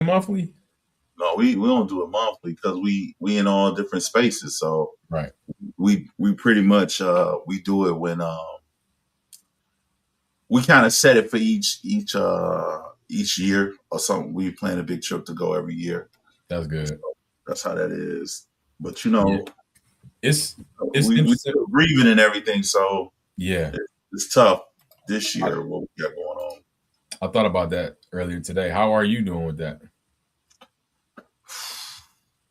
monthly? No, we don't do it monthly because we in all different spaces. So Right. we pretty much we do it when we kind of set it for each year or something. We plan a big trip to go every year. That's So good. that's how that is. But Yeah. It's it's we interesting. still breathing and everything, so Yeah. it's tough this I, year what we got going on. I thought about that earlier today. How are you doing with that?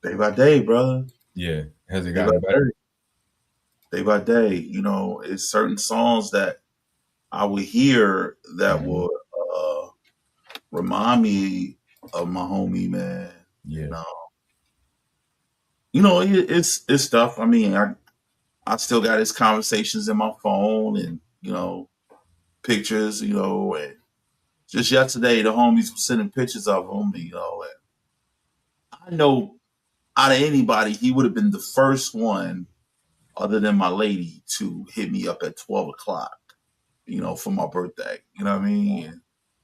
Day by day, brother. Yeah. Has it Day by gotten better? day by day. It's certain songs that I would hear that Mhm. would remind me of my homie, man. Yeah. No, it's stuff. I mean, I still got his conversations in my phone and pictures. And just yesterday, the homies were sending pictures of him. And I know out of anybody, he would have been the first one, other than my lady, to hit me up at 12 o'clock. For my birthday. You know what I mean? And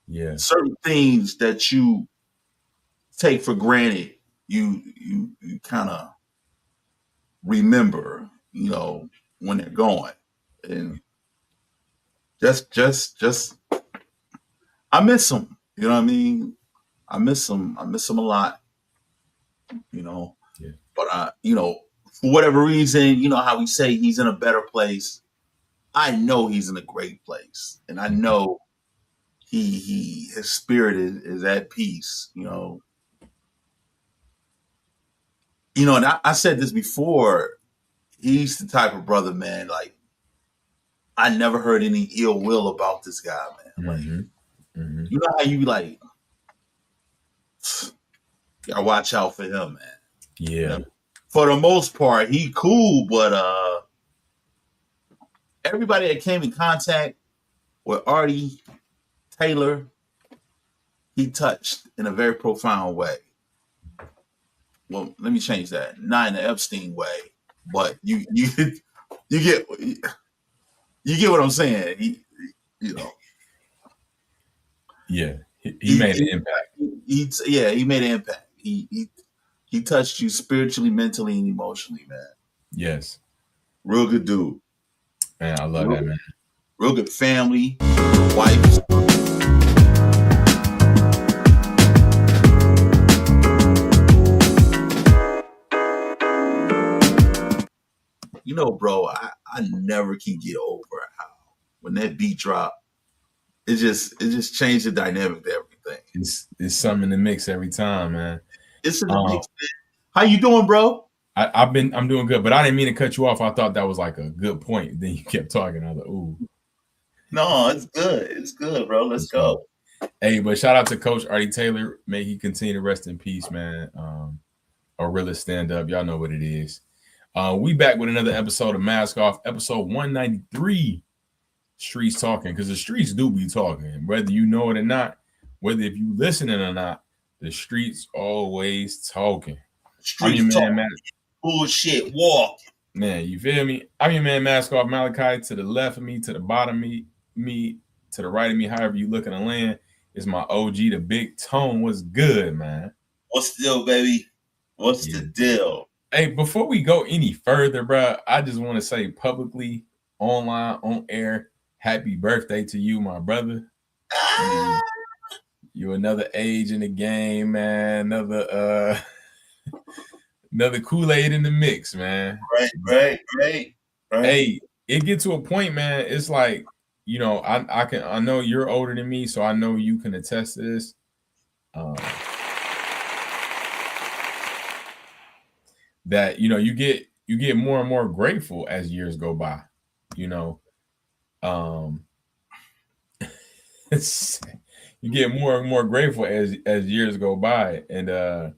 Yeah. certain things that you take for granted, you kind of remember, when they're going. And just I miss them. You know what I mean? I miss them. I miss them a lot, you know. Yeah. But for whatever reason, you know how we say he's in a better place. I know he's in a great place. And I Mhm. know his spirit is at peace, and I said this before. He's the type of brother, man. Like I never heard any ill will about this guy, man. Like Mhm. Mhm. you know how you like, gotta watch out for him, man. You know? Yeah. For the most part, he cool, but everybody that came in contact with Artie Taylor, he touched in a very profound way. Well, let me change that. Not in the Epstein way, but you get you get what I'm saying. You know, Yeah. He he, made an he, impact. yeah, he made an impact. He touched you spiritually, mentally, and emotionally, man. Yes. Real good dude. Man, I love Real, that, man. real good family, wife. Bro, I never can get over how when that beat drop, it just changed the dynamic to everything. It's something in the mix every time, man. It's in the Um, mix, man. How you doing, bro? I'm doing good, but I didn't mean to cut you off. I thought that was like a good point. Then you kept talking. I was like, ooh. No, it's good. It's good, bro. Let's go. Hey, but shout out to Coach Artie Taylor. May he continue to rest in peace, man. Or really stand up. Y'all know what it is. We back with another episode of Mask Off, episode 193. Streets talking, because the streets do be talking, whether you know it or not, whether if you listening or not. The streets always talking. I'm your Streets talk, man, Matt. bullshit, walk. Man, you feel me? I'm your man, Mask Off Malachi. To the left of me, to the bottom of me, to the right of me, however you looking to land, is my OG, the Big Tone. What's good, man? What's the deal, baby? What's Yeah. the deal? Hey, before we go any further, bro, I just want to say publicly, online, on air, happy birthday to you, my brother. Ah, You another age in the game, man. Another Kool-Aid in the mix, man. right. Hey, it get to a point, man. It's like, I know you're older than me, so I know you can attest to this. Um, that you get more and more grateful as years go by. You know, um, you get more and more grateful as years go by, and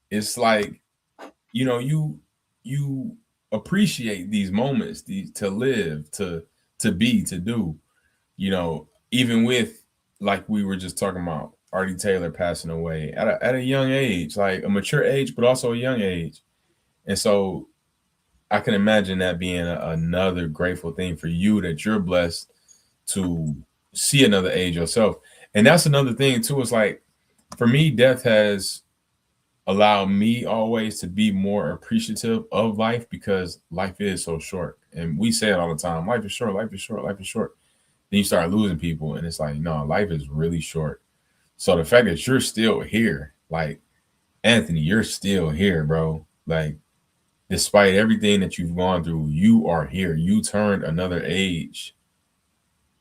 it's like you appreciate these moments, these to live, to be, to do. Even with, like we were just talking about, Artie Taylor passing away at a young age, like a mature age, but also a young age. And so I can imagine that being another grateful thing for you, that you're blessed to see another age yourself. And that's another thing too. It's like For me, death has allowed me always to be more appreciative of life because life is so short. And we say it all the time, life is short, life is short, life is short. Then you start losing people, and it's like, no, life is really short. So the fact that you're still here, like Anthony, you're still here, bro. Like, despite everything that you've gone through, you are here. You turned another age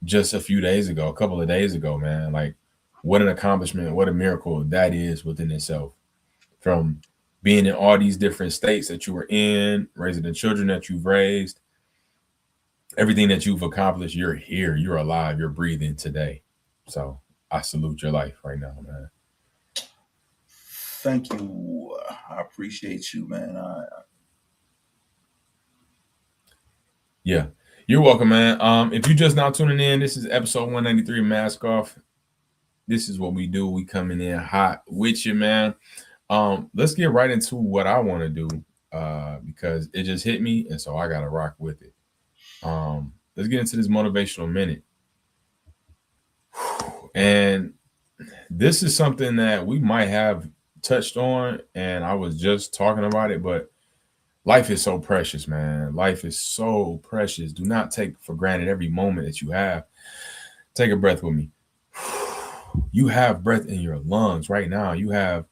just a few days ago, a couple of days ago, man. Like, what an accomplishment, what a miracle that is within itself. From being in all these different states that you were in, raising the children that you've raised, everything that you've accomplished, you're here, you're alive, you're breathing today. So I salute your life right now, man. Thank you. I appreciate you, man. Yeah. You're welcome, man. If you're just now tuning in, this is episode 193 Mask Off. This is what we do. We coming in hot with you, man. Let's get right into what I want to do because it just hit me, and so I gotta rock with it. Let's get into this motivational minute. And this is something that we might have touched on, and I was just talking about it, but life is so precious, man. Life is so precious. Do not take for granted every moment that you have. Take a breath with me. You have breath in your lungs right now. You have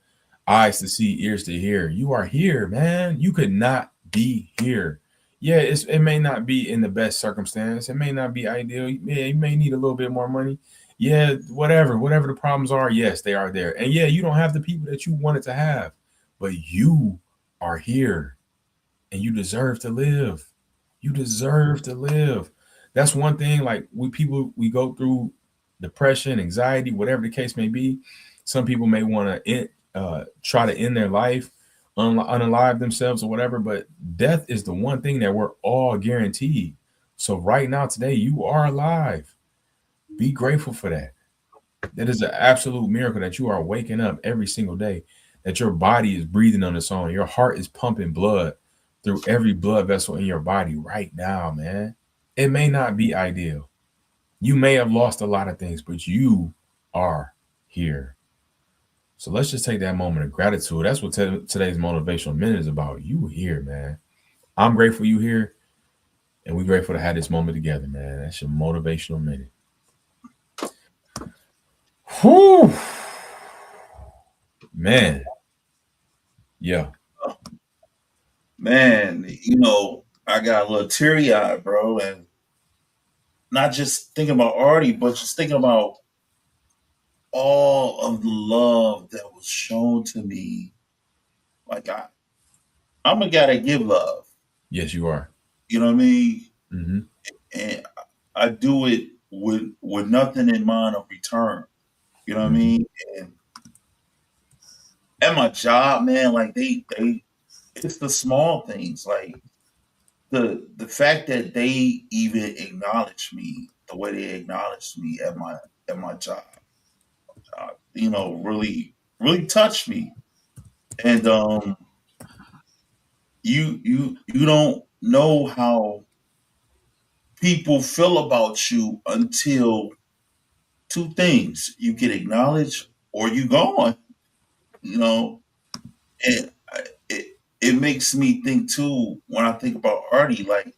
eyes to see, ears to hear. You are here, man. You could not be here. Yeah, it may not be in the best circumstance. It may not be ideal. Yeah, you may need a little bit more money. Yeah, whatever the problems are, yes, they are there. And yeah, you don't have the people that you wanted to have, but you are here and you deserve to live. You deserve to live. That's one thing. Like we go through depression, anxiety, whatever the case may be. Some people may want to try to end their life, unalive themselves or whatever. But death is the one thing that we're all guaranteed. So right now, today, you are alive. Be grateful for that. That is an absolute miracle that you are waking up every single day, that your body is breathing on its own. Your heart is pumping blood through every blood vessel in your body right now, man. It may not be ideal. You may have lost a lot of things, but you are here. So let's just take that moment of gratitude. That's what today's motivational minute is about. You here, man. I'm grateful you here, and we're grateful to have this moment together, man. That's your motivational minute. Whew. Man. Yeah. Man, I got a little teary eyed, bro, and not just thinking about Artie, but just thinking about all of the love that was shown to me. Like I'm a guy that give love. Yes, you are. You know what I mean? Mm-hmm. And I do it with nothing in mind of return. You know what I Mm-hmm. mean? And at my job, man, like they it's the small things, like the fact that they even acknowledge me the way they acknowledged me at my job, really touched me. And you don't know how people feel about you until two things: you get acknowledged or you gone. You know, and it makes me think too when I think about Artie. Like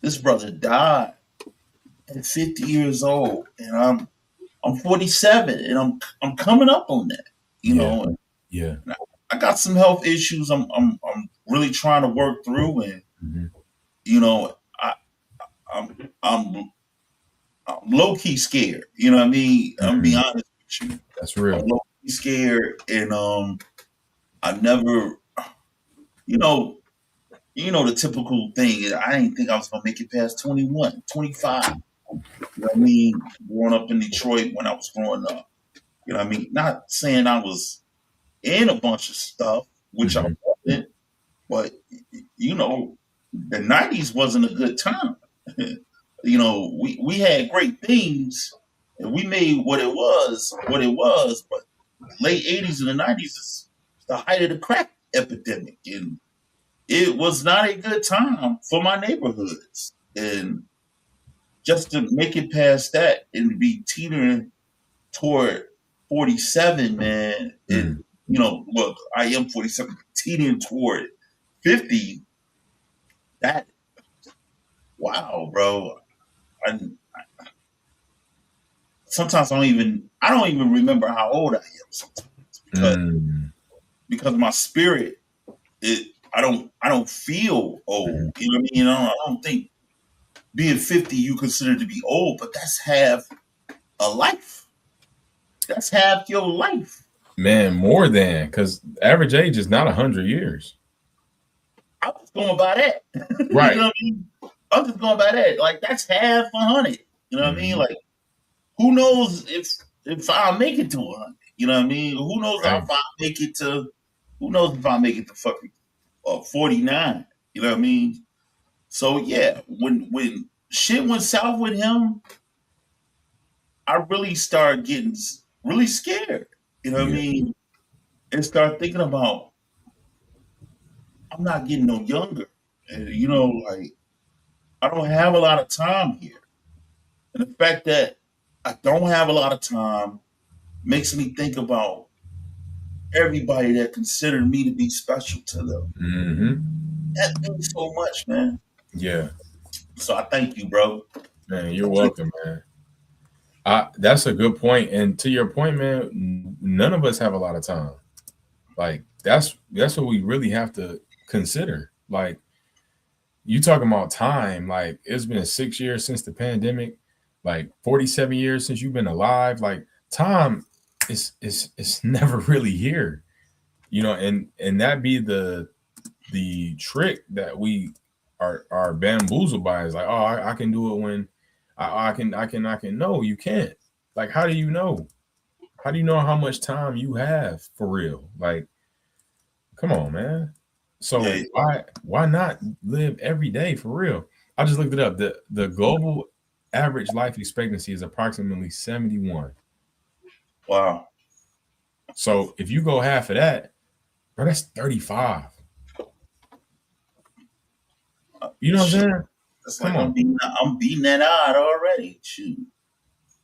this brother died at 50 years old, and I'm 47, and I'm coming up on that. You Yeah. know, and Yeah. I got some health issues. I'm really trying to work through, and Mm-hmm. you know, I'm low key scared. You know what I mean? I'm being Mm-hmm. honest with you. That's I'm real. low key scared, and I never, you know, the typical thing. I didn't think I was gonna make it past 21, 25. You know what I mean? Growing up in Detroit when I was growing up. You know what I mean? Not saying I was in a bunch of stuff, which I Mm-hmm. wasn't, but the 90s wasn't a good time. We had great things and we made what it was, but late 80s and the 90s is the height of the crack epidemic. And it was not a good time for my neighborhoods. And just to make it past that and be teetering toward 47, man, it, Mm, look, I am 47, teetering toward 50. That, wow, bro. I, sometimes I don't even remember how old I am sometimes mm, because my spirit, I don't feel mm. old. You know what I mean? I don't think being 50 you consider to be old, but that's half a life. That's half your life. Man, more than because average age is not 100 years. I'm just going by that. You Right. know what I mean? I'm just going by that. Like that's half 100. You know what I mean? Mhm. Like who knows if I'll make it to 100? You know what I mean? Who knows Right. if I make it to? Who knows if I make it to fucking 49? You know what I mean? So yeah, when shit went south with him, I really started getting really scared. You know what I Yeah. mean? And start thinking about I'm not getting no younger. And, like I don't have a lot of time here. And the fact that I don't have a lot of time makes me think about everybody that considered me to be special to them. Hmm. That means so much, man. Yeah. So I thank you, bro. Man, you're welcome, man. That's a good point. And to your point, man, none of us have a lot of time. Like that's what we really have to consider. Like you talking about time, like it's been 6 years since the pandemic, like 47 years since you've been alive. Like time is never really here. And that be the trick that we are bamboozled by is like, oh, I can do it when I can. No, you can't. Like, how do you know? How do you know how much time you have for real? Like, come on, man. Yeah, So why not live every day for real? I just looked it up. The global average life expectancy is approximately 71. wow. So if you go half of that, bro, that's 35. You know what I'm Shit. saying? It's Come like on. I'm beating that odd already. Shoot.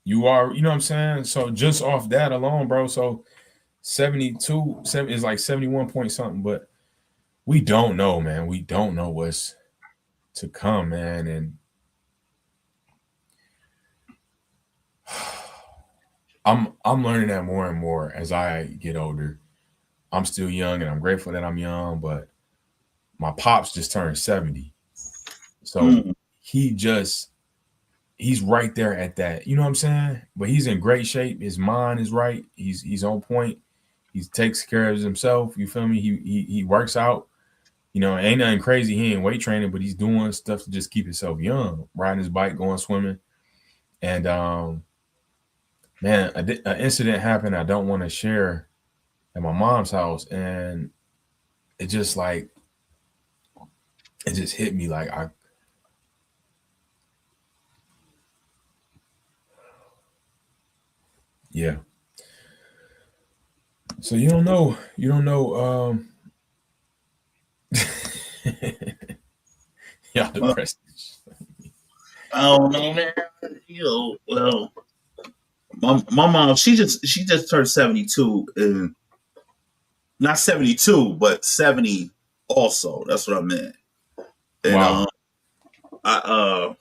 You are, you know what I'm saying? So just off that alone, bro. So 72, 7 is like 71 point something, but we don't know, man. We don't know what's to come, man. And I'm learning that more and more as I get older. I'm still young and I'm grateful that I'm young, but my pops just turned 70. So Mm, he just he's right there at that. You know what I'm saying? But he's in great shape. His mind is right. He's on point. He takes care of himself. You feel me? He works out. Ain't nothing crazy. He ain't weight training, but he's doing stuff to just keep himself young, riding his bike, going swimming. And man, an incident happened I don't want to share at my mom's house, and it just like it just hit me like yeah. So you don't know y'all well, depressed. I don't know, man. Well, my mom, she just turned 72 and not 72, but 70 also. That's what I meant. And Wow. I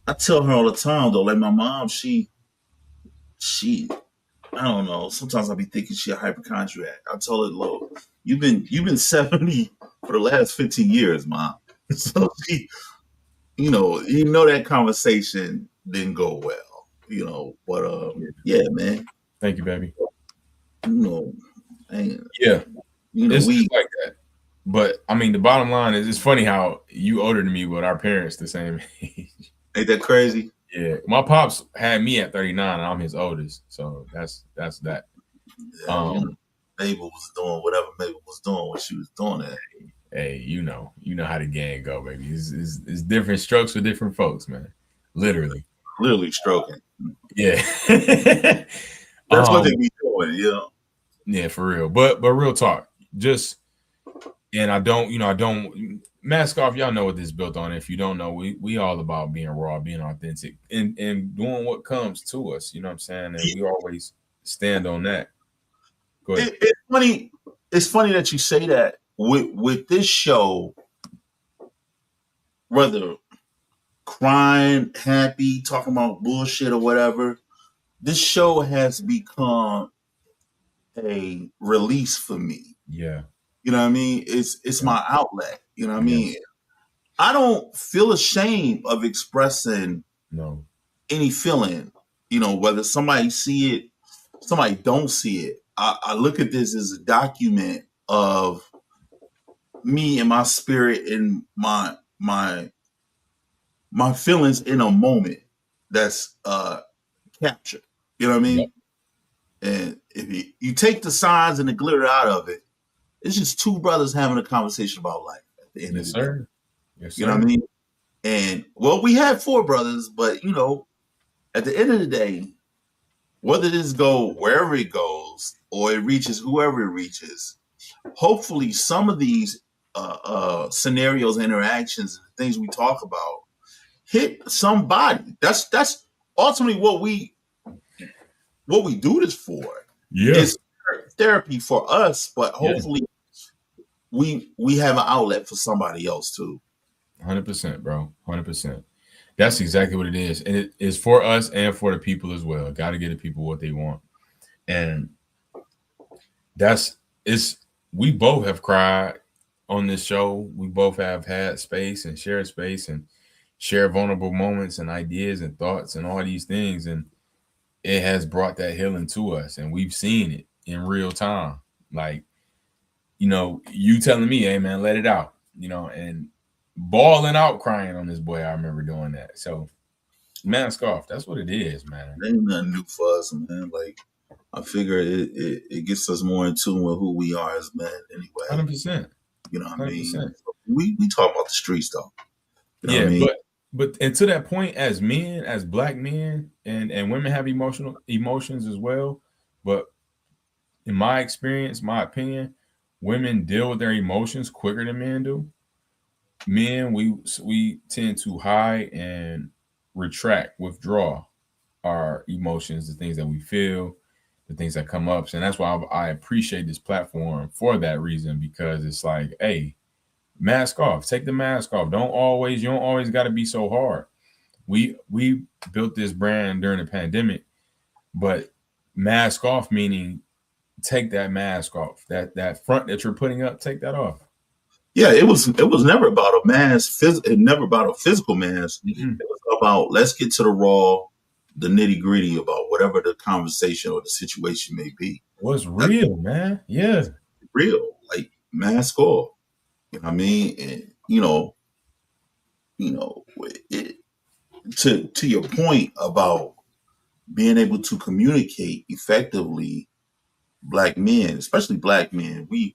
I tell her all the time though, like my mom, she I don't know. Sometimes I be thinking she a hypochondriac. I told her, look, you've been 70 for the last 15 years, mom. So she, that conversation didn't go well, But Yeah. yeah, man, Thank you, baby. you know, man, Yeah. It's we like that. But I mean the bottom line is it's funny how you older than me, but our parents the same age. ain't that crazy. Yeah. My pops had me at 39 and I'm his oldest. So that's that. Yeah, Um, Mabel was doing whatever Mabel was doing when she was doing that. hey, you know how the gang go, baby. It's different strokes for different folks, man. Literally. Literally stroking. Yeah. That's what they um, be doing. yeah, for real. But real talk. Just and I don't mask off, y'all know what this is built on. If you don't know, we all about being raw, being authentic, and doing what comes to us, you know what I'm saying? And we always stand on that. Go ahead. It's funny. It's funny that you say that. With this show, whether crying, happy, talking about bullshit or whatever, this show has become a release for me. Yeah. You know what I mean? It's Yeah. my outlet. You know what I mean? Yes. I don't feel ashamed of expressing No. any feeling. You know, whether somebody see it, somebody don't see it. I look at this as a document of me and my spirit and my feelings in a moment that's captured. You know what I Yep. mean? And if you take the signs and the glitter out of it, it's just two brothers having a conversation about life at the end Yes, of the day. sir. Yes, You know sir. what I mean? And well, we had four brothers, but you know, at the end of the day, whether this go wherever it goes or it reaches whoever it reaches, hopefully some of these scenarios, interactions, and things we talk about hit somebody. That's ultimately what we do this for. Yeah. It's therapy for us, but Yeah. hopefully we have an outlet for somebody else too. 100%, bro. 100%. That's exactly what it is. And it is for us and for the people as well. Got to get the people what they want. And that's it's we both have cried on this show. We both have had space and shared space and share vulnerable moments and ideas and thoughts and all these things. And it has brought that healing to us. And we've seen it in real time. Like, you telling me, hey man, let it out, and bawling out crying on this boy. I remember doing that. So mask off. That's what it is, man. It ain't nothing new for us, man. Like I figure it gets us more in tune with who we are as men anyway. 100%. You know what I mean? 100%. We talk about the streets though. You know what Yeah, I mean? but and to that point, as men, as black men, and women have emotions as well. But in my experience, my opinion, women deal with their emotions quicker than men do. Men, we tend to hide and retract, withdraw our emotions, the things that we feel, the things that come up. And that's why I appreciate this platform for that reason, because it's like, hey, mask off, take the mask off. You don't always got to be so hard. We built this brand during the pandemic, but mask off meaning take that mask off. That front that you're putting up, take that off. Yeah, it was never about a mask. It never about a physical mask. Mm-hmm. It was about let's get to the raw, the nitty gritty about whatever the conversation or the situation may be. What's That's real, man? Yeah. real. Like mask off. You know what I mean? And it, to your point about being able to communicate effectively, black men, especially black men, we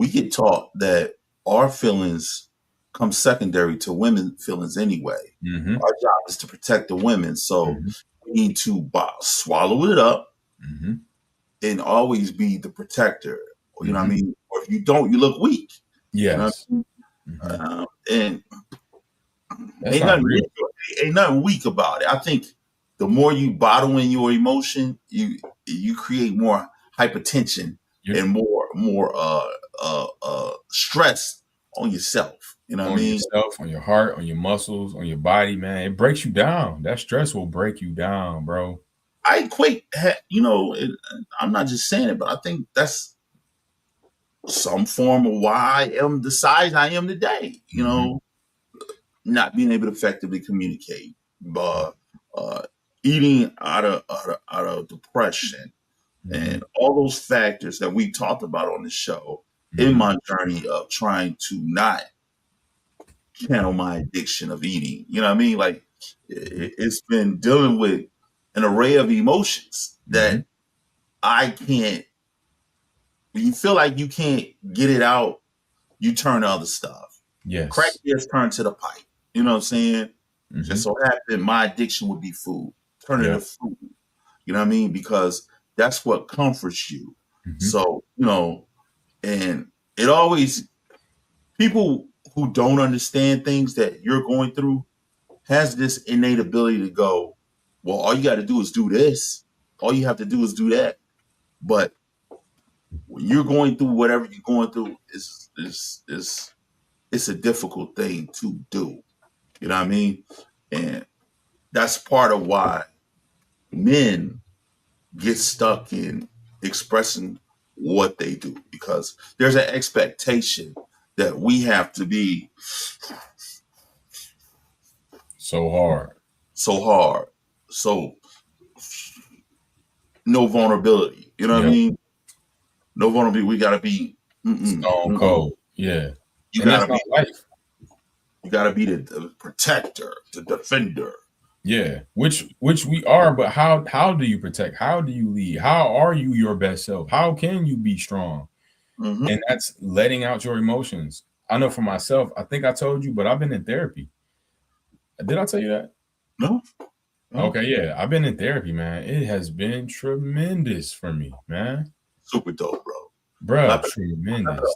get taught that our feelings come secondary to women's feelings anyway. Mm-hmm. Our job is to protect the women, so Mm-hmm. we need to swallow it up Mm-hmm. and always be the protector. You know what I Mm-hmm. mean? Or if you don't, you look weak. You know what Yes. I mean? Mm-hmm. And That's not real. ain't nothing weak about it. I think the more you bottle in your emotion, you create more hypertension You're and more stress on yourself. You know what I on mean? yourself, on your heart, on your muscles, on your body, man. It breaks you down. That stress will break you down, bro. I equate, I'm not just saying it, but I think that's some form of why I am the size I am today. Mm-hmm. Not being able to effectively communicate, but eating out of depression, Mm-hmm. and all those factors that we talked about on the show in Mm-hmm. my journey of trying to not channel my addiction of eating. You know what I mean? Like it's been dealing with an array of emotions Mm-hmm. that I can't. When you feel like you can't get it out, you turn to other stuff. Crack Yes. just turned to the pipe. You know what I'm saying? Mm-hmm. Just so happened my addiction would be food. Turn it Yeah. to food. You know what I mean? Because that's what comforts you. Mm-hmm. So, and it always people who don't understand things that you're going through has this innate ability to go, well, all you got to do is do this. All you have to do is do that. But when you're going through whatever you're going through, is it's a difficult thing to do. You know what I mean? And that's part of why men get stuck in expressing what they do, because there's an expectation that we have to be So hard. so hard, so no vulnerability. You know what I Yep. mean? No vulnerability. We gotta be. Mm-mm, Stone mm-mm. cold. Yeah. You And that's gotta not be. life. You gotta be the protector, the defender. Yeah. Which we are, but how do you protect? How do you lead? How are you your best self? How can you be strong? Hmm. And that's letting out your emotions. I know for myself, I think I told you, but I've been in therapy. Did I tell you that? No, no, Okay, yeah. I've been in therapy, man. It has been tremendous for me, man. super dope, bro. Bruh, Clap it. Clap it tremendous. up.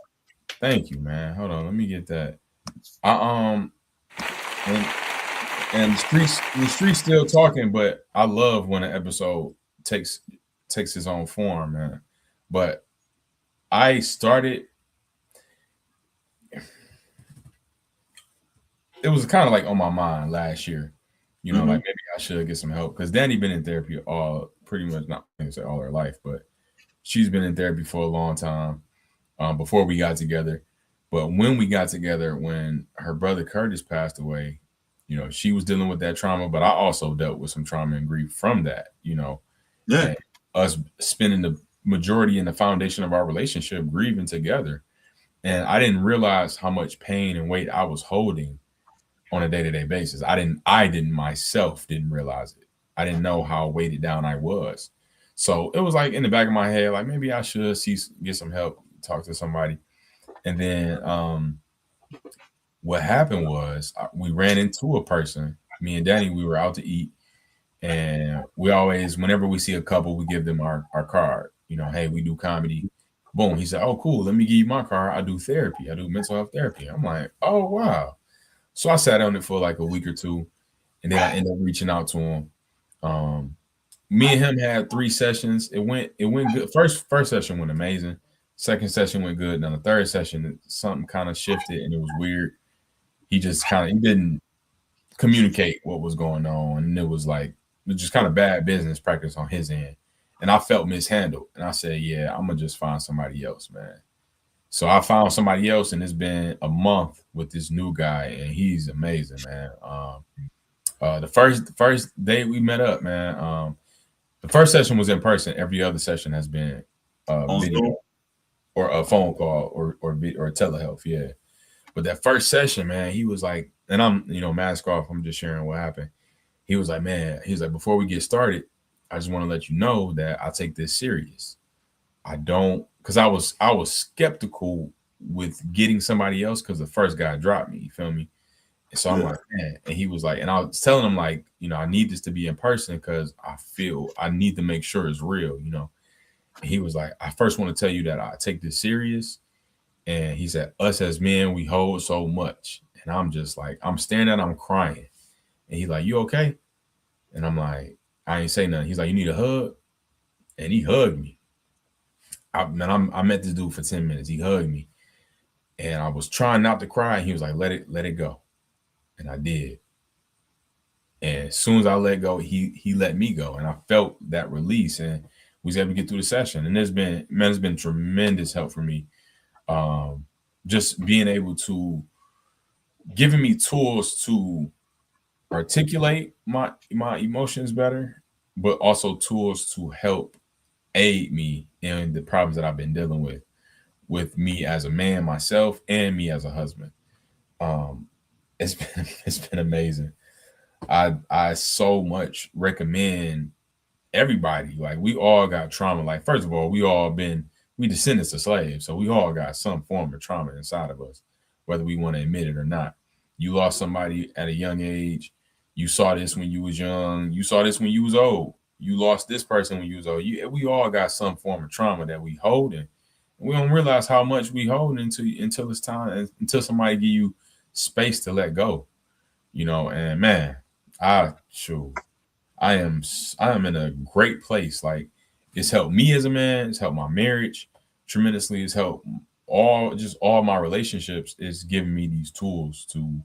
Thank you, man. Hold on, let me get that. I and the streets still talking, but I love when an episode takes takes its own form, man. But I started it was kind of like on my mind last year. Hmm. Like maybe I should get some help because Danny been in therapy all pretty much not gonna say all her life, but she's been in therapy for a long time before we got together. But when we got together, when her brother Curtis passed away, she was dealing with that trauma, but I also dealt with some trauma and grief from that, Yeah. and us spending the majority in the foundation of our relationship grieving together. And I didn't realize how much pain and weight I was holding on a day-to-day basis. I didn't myself didn't realize it. I didn't know how weighted down I was. So it was like in the back of my head, like maybe I should get some help, talk to somebody. And then what happened was we ran into a person. Me and Danny, we were out to eat, and we always, whenever we see a couple, we give them our card. Hey, we do comedy. Boom. He said, "Oh, cool. Let me give you my card. I do therapy. I do mental health therapy." I'm like, "Oh, wow." So I sat on it for like a week or two, and then I ended up reaching out to him. Um, Me and him had 3 sessions. It went good. First session went amazing. Second session went good. Now the third session, something kind of shifted and it was weird. He didn't communicate what was going on, and it was just kind of bad business practice on his end. And I felt mishandled, and I said, "Yeah, I'm gonna just find somebody else, man." So I found somebody else, and it's been a month with this new guy, and he's amazing, man. The first day we met up, man. The first session was in person. Every other session has been On video Zoom. or a phone call or telehealth. Yeah, but that first session, man, he was like, and I'm mask off. I'm just sharing what happened. He was like, man, he's like, before we get started, I just want to let you know that I take this serious. I don't, because I was skeptical with getting somebody else because the first guy dropped me. You feel me? And so I'm Yeah. like, man. And he was like, and I was telling him like, I need this to be in person because I feel I need to make sure it's real. And he was like, I first want to tell you that I take this serious. And he said, us as men, we hold so much. And I'm just like, I'm staring at him, I'm crying. And he's like, you okay? And I'm like, I ain't say nothing. He's like, you need a hug? And he hugged me. I met this dude for 10 minutes. He hugged me. And I was trying not to cry. And he was like, let it go. And I did. And as soon as I let go, he let me go. And I felt that release. And we was able to get through the session. And it's been tremendous help for me. Um, just being able to giving me tools to articulate my emotions better, but also tools to help aid me in the problems that I've been dealing with me as a man myself and me as a husband. Um, it's been it's been amazing. I so much recommend everybody. Like we all got trauma. Like first of all, we descendants of slaves, so we all got some form of trauma inside of us, whether we want to admit it or not. You lost somebody at a young age. You saw this when you was young. You saw this when you was old. You lost this person when you was old. We all got some form of trauma that we hold in. We don't realize how much we hold until it's time until somebody give you space to let go. And man, I sure I am in a great place. Like It's helped me as a man. It's helped my marriage tremendously. It's helped all my relationships. It's given me these tools to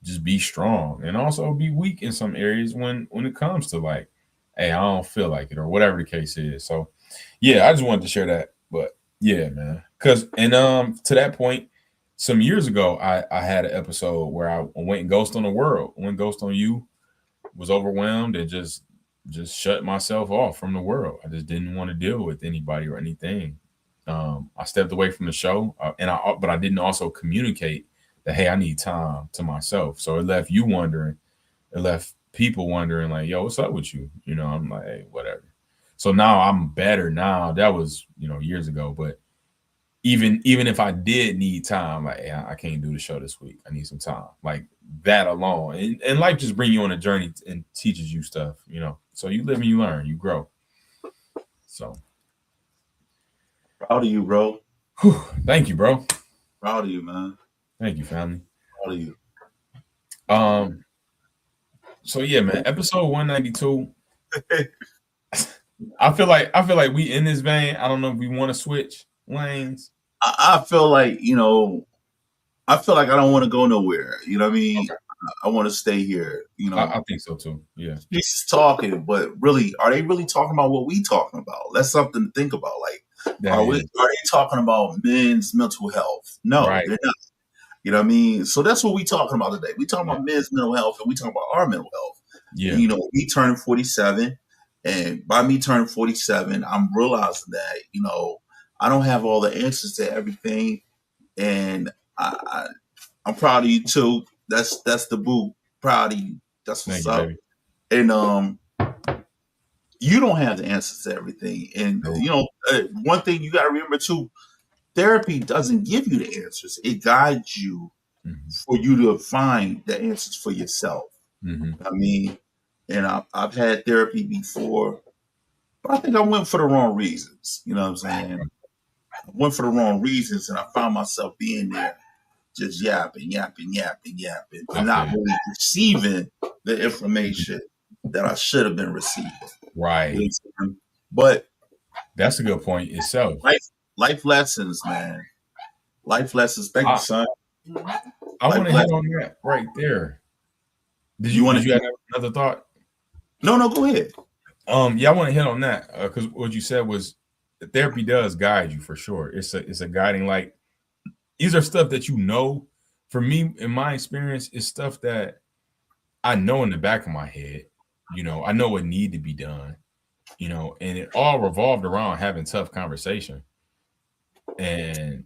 just be strong and also be weak in some areas when it comes to like, hey, I don't feel like it or whatever the case is. So yeah, I just wanted to share that. But yeah, man. Cause and to that point, some years ago I had an episode where I went ghost on the world, went ghost on you, was overwhelmed and just shut myself off from the world. I just didn't want to deal with anybody or anything. I stepped away from the show, but I didn't also communicate that hey, I need time to myself. So it left you wondering. It left people wondering like, yo, what's up with you? You know, I'm like, hey, whatever. So now I'm better now. That was years ago, but even if I did need time, like hey, I can't do the show this week. I need some time. Like that alone, and life just bring you on a journey and teaches you stuff. So you live and you learn, you grow. So Proud of you, bro. thank you, bro. Proud of you, man. Thank you, family. Proud of you. So yeah, man. Episode 192. I feel like we in this vein. I don't know if we want to switch lanes. I feel like I feel like I don't want to go nowhere. You know what I mean? Okay. I want to stay here. I think so too. Yeah. He's talking, but really, are they really talking about what we talking about? That's something to think about. Like, are they talking about men's mental health? No, right. They're not. You know what I mean? So that's what we talking about today. We talking about men's mental health, and we talking about our mental health. Yeah. And, me turning 47, and by me turning 47, I'm realizing that I don't have all the answers to everything, and I'm proud of you too. That's the boo. Proud of you. That's what's up. Baby. And you don't have the answers to everything. And one thing you got to remember too: therapy doesn't give you the answers. It guides you for you to find the answers for yourself. I mean, and I've had therapy before, but I think I went for the wrong reasons. You know what I'm saying? I went for the wrong reasons, and I found myself being there, just yapping, but not really receiving the information that I should have been receiving. Right. You know, but that's a good point itself. Life lessons, man. Life lessons. Thank you, son. I want to hit on that right there. Did you have another thought? No, go ahead. Yeah, I want to hit on that because what you said was therapy does guide you for sure. It's a guiding light. These are stuff that for me, in my experience, it's stuff that I know in the back of my head. I know what need to be done. And it all revolved around having tough conversation. And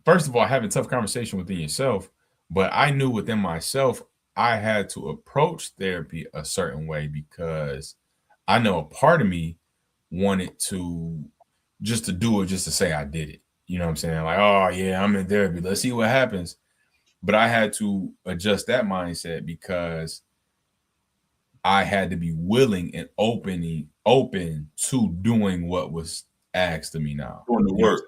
first of all, having tough conversation within yourself, but I knew within myself I had to approach therapy a certain way because I know a part of me wanted to do it just to say I did it. You know what I'm saying? Like, oh yeah, I'm in therapy. Let's see what happens. But I had to adjust that mindset because I had to be willing and open to doing what was asked of me now. Doing the work.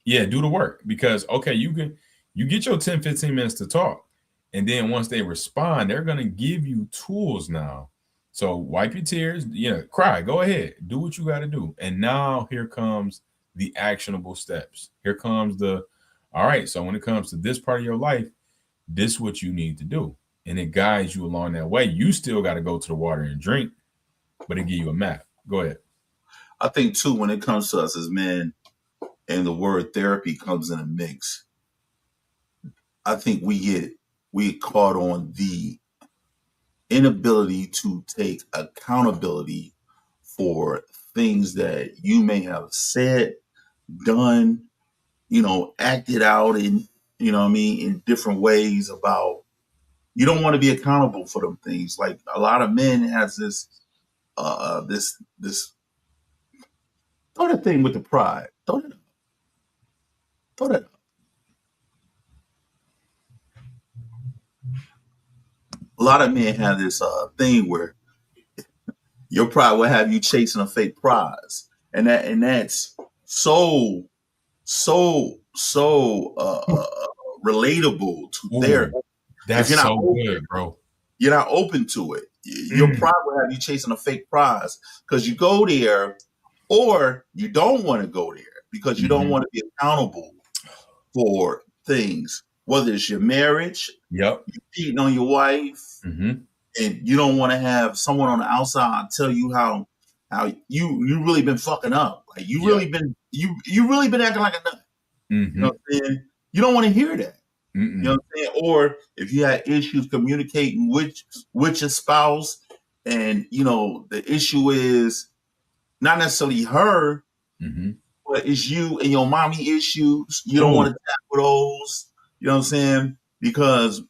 Yeah, do the work. Because okay, you get your 10, 15 minutes to talk. And then once they respond, they're gonna give you tools now. So wipe your tears, cry, go ahead, do what you gotta do. And now here comes the actionable steps. Here comes all right, so when it comes to this part of your life, this is what you need to do. And it guides you along that way. You still got to go to the water and drink, but it give you a map. Go ahead. I think too, when it comes to us as men and the word therapy comes in a mix, I think we get caught on the inability to take accountability for things that you may have said, done, acted out in, in different ways about. You don't want to be accountable for them things. Like a lot of men has this throw that thing with the pride. Throw that up. A lot of men have this thing where your pride will have you chasing a fake prize, and that's so relatable to therapy. That's so good, bro. You're not open to it. Your pride will have you chasing a fake prize because you go there or you don't want to go there because you don't Mm-hmm. want to be accountable for things, whether it's your marriage, Yep. you cheating on your wife, Mm-hmm. and you don't want to have someone on the outside tell you how you really been fucking up. Like Yep. you really been acting like a nut. You know Mm-hmm. what I'm saying? You don't want to hear that. You know Mm-mm. what I'm saying? Or if you had issues communicating with your spouse, and the issue is not necessarily her, Mm-hmm. but it's you and your mommy issues. You don't Oh. want to tackle those. You know what I'm saying? Because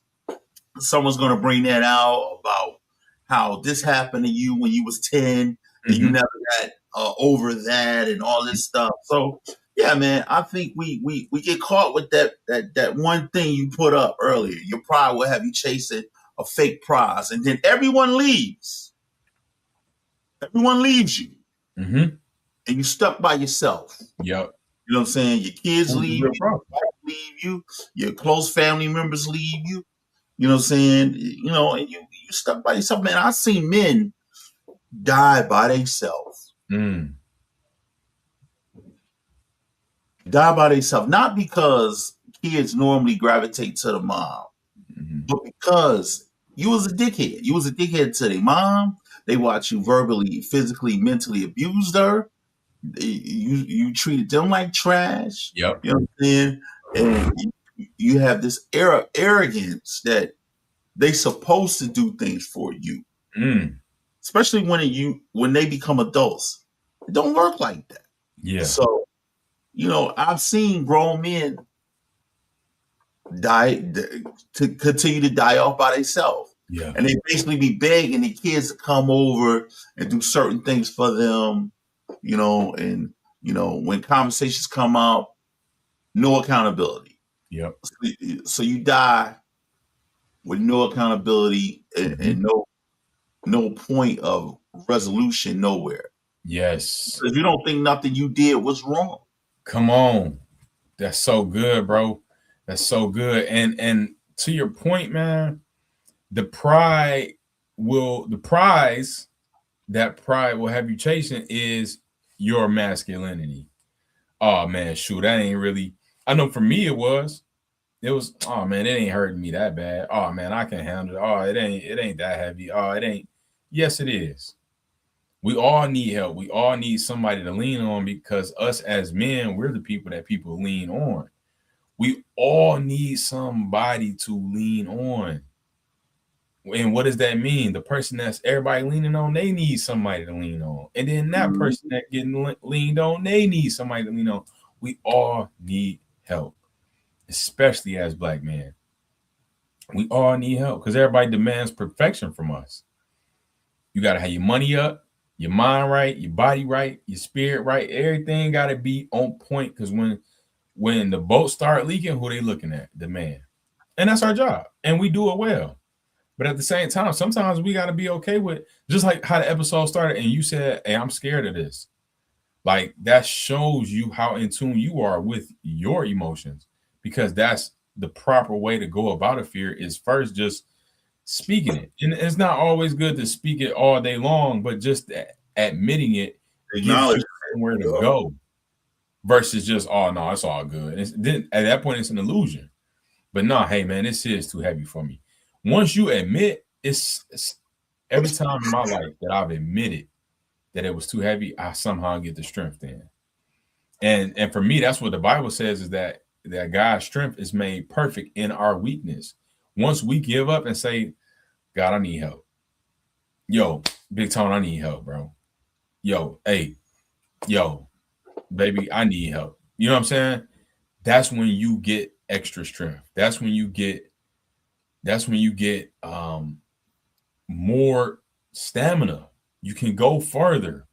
someone's going to bring that out about how this happened to you when you was 10 and you Mm-hmm. never got over that and all this stuff. So yeah, man, I think we get caught with that one thing you put up earlier. Your pride will have you chasing a fake prize, and then everyone leaves. Everyone leaves you, Mm-hmm. and you stuck by yourself. Yep. You know what I'm saying? Your kids That's a leave real you, problem. your wife leave you, your close family members leave you. You know what I'm saying? And you stuck by yourself, man. I've seen men die by themselves. Mm. Die by themselves. Not because kids normally gravitate to the mom, Mm-hmm. but because you was a dickhead. You was a dickhead to their mom. They watched you verbally, physically, mentally abused her. You treated them like trash. Yep. You know what I'm saying? And you have this arrogance that they supposed to do things for you, Mm. especially when they become adults. It don't work like that. Yeah. So I've seen grown men die to continue to die off by themselves, Yeah. and they basically be begging the kids to come over and do certain things for them. And when conversations come up, no accountability. Yep. So you die with no accountability and, Mm-hmm. and no point of resolution nowhere. Yes. Because you don't think nothing you did was wrong. Come on. That's so good, bro. That's so good. And to your point, man, the pride the prize that pride will have you chasing is your masculinity. Oh man, shoot, that ain't really. I know for me it was. It was, oh man, it ain't hurting me that bad. Oh man, I can handle it. Oh, it ain't that heavy. Oh, it ain't. Yes, it is. We all need help. We all need somebody to lean on because us as men, we're the people that people lean on. We all need somebody to lean on. And what does that mean? The person that's everybody leaning on, they need somebody to lean on. And then that Mhm. person that getting leaned on, they need somebody to lean on. We all need help, especially as black men. We all need help because everybody demands perfection from us. You got to have your money up, your mind right, your body right, your spirit right. Everything got to be on point because when the boat start leaking, who they looking at? The man. And that's our job. And we do it well. But at the same time, sometimes we got to be okay with just like how the episode started and you said, "Hey, I'm scared of this." Like that shows you how in tune you are with your emotions because that's the proper way to go about a fear is first just speaking it. And it's not always good to speak it all day long, but just admitting it gives Acknowledge you somewhere to it. go versus just, oh no, it's all good. Then at that point, it's an illusion. But no, hey man, this is too heavy for me. Once you admit, it's every time in my life that I've admitted that it was too heavy, I somehow get the strength in. And for me, that's what the Bible says is that God's strength is made perfect in our weakness. Once we give up and say, God, I need help. Yo, Big Tone, I need help, bro. Yo, hey, yo, baby, I need help. You know what I'm saying? That's when you get extra strength. That's when you get more stamina. You can go further.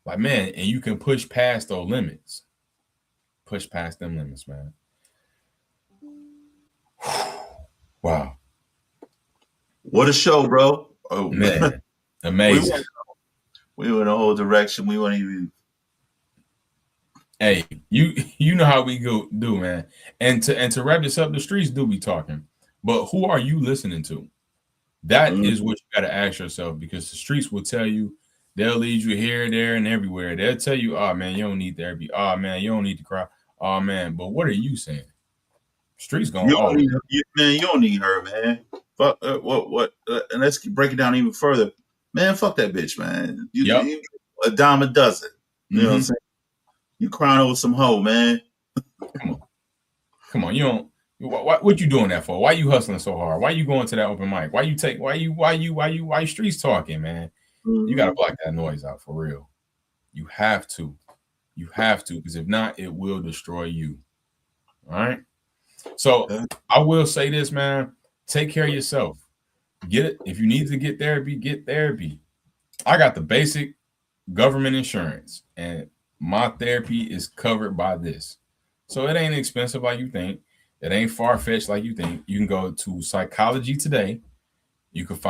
Like man, and you can push past those limits. Push past them limits, man. Wow. What a show, bro. Oh, Man. we Amazing. went we went a whole direction. We weren't even. Hey, you know how we go do, man. And to wrap this up, the streets do be talking. But who are you listening to? That is Mhm. what you got to ask yourself because the streets will tell you They'll lead you here, there, and everywhere. They'll tell you, "Oh man, you don't need therapy. Oh man, you don't need to cry. Oh man." But what are you saying? Streets gonna You don't always. need man. You don't need her, man. Fuck what? And let's break it down even further, man. Fuck that bitch, man. Yep. You a dime a dozen. You know what I'm Mm-hmm. saying? You crying over some hoe, man. Come on, come on. You don't. What you doing that for? Why you hustling so hard? Why you going to that open mic? Why you take? Why you streets talking, man? You got to Mm-hmm. block that noise out for real. You have to. You have to, because if not, it will destroy you. All right. So Yeah. I will say this, man. Take care of yourself. Get it. If you need to get therapy, get therapy. I got the basic government insurance, and my therapy is covered by this. So it ain't expensive like you think. It ain't far fetched like you think. You can go to Psychology Today. You could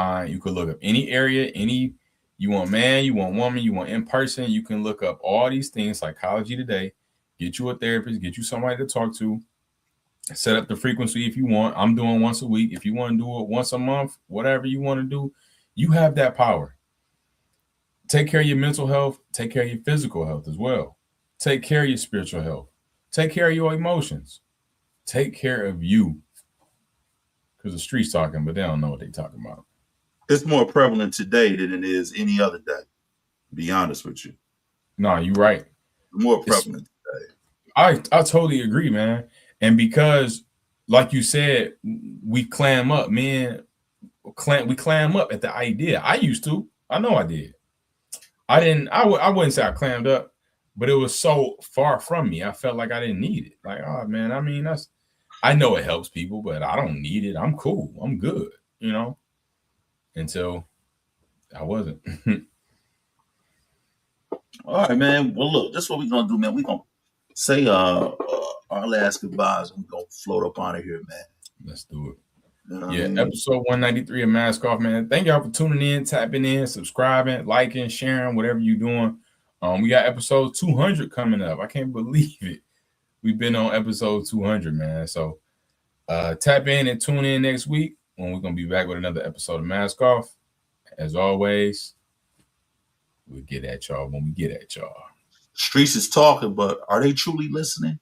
look up any area, any you want man, you want woman, you want in person. You can look up all these things, Psychology Today. Get you a therapist, get you somebody to talk to, set up the frequency if you want. I'm doing once a week. If you want to do it once a month, whatever you want to do, you have that power. Take care of your mental health, take care of your physical health as well. Take care of your spiritual health. Take care of your emotions. Take care of you. Because the streets talking, but they don't know what they talking about. It's more prevalent today than it is any other day. To be honest with you, No, you're right. more It's prevalent today. I totally agree, man. And because, like you said, we clam up, man. We clam up at the idea. I used to. I know I did. I didn't. I wouldn't say I clammed up, but it was so far from me. I felt like I didn't need it. Like, oh man, I mean, that's. I know it helps people, but I don't need it. I'm cool. I'm good. You know. Until I wasn't. All right, man. Well, look, this is what we're gonna do, man. We're gonna say our last goodbyes and we're gonna float up out of here, man. Let's do it. You know what I Yeah, mean? episode 193 of Mask Off, man. Thank y'all for tuning in, tapping in, subscribing, liking, sharing, whatever you're doing. We got episode 200 coming up. I can't believe it. We've been on episode 200, man. So tap in and tune in next week when we're gonna be back with another episode of Mask Off. As always, we'll get at y'all when we get at y'all. Streets is talking, but are they truly listening?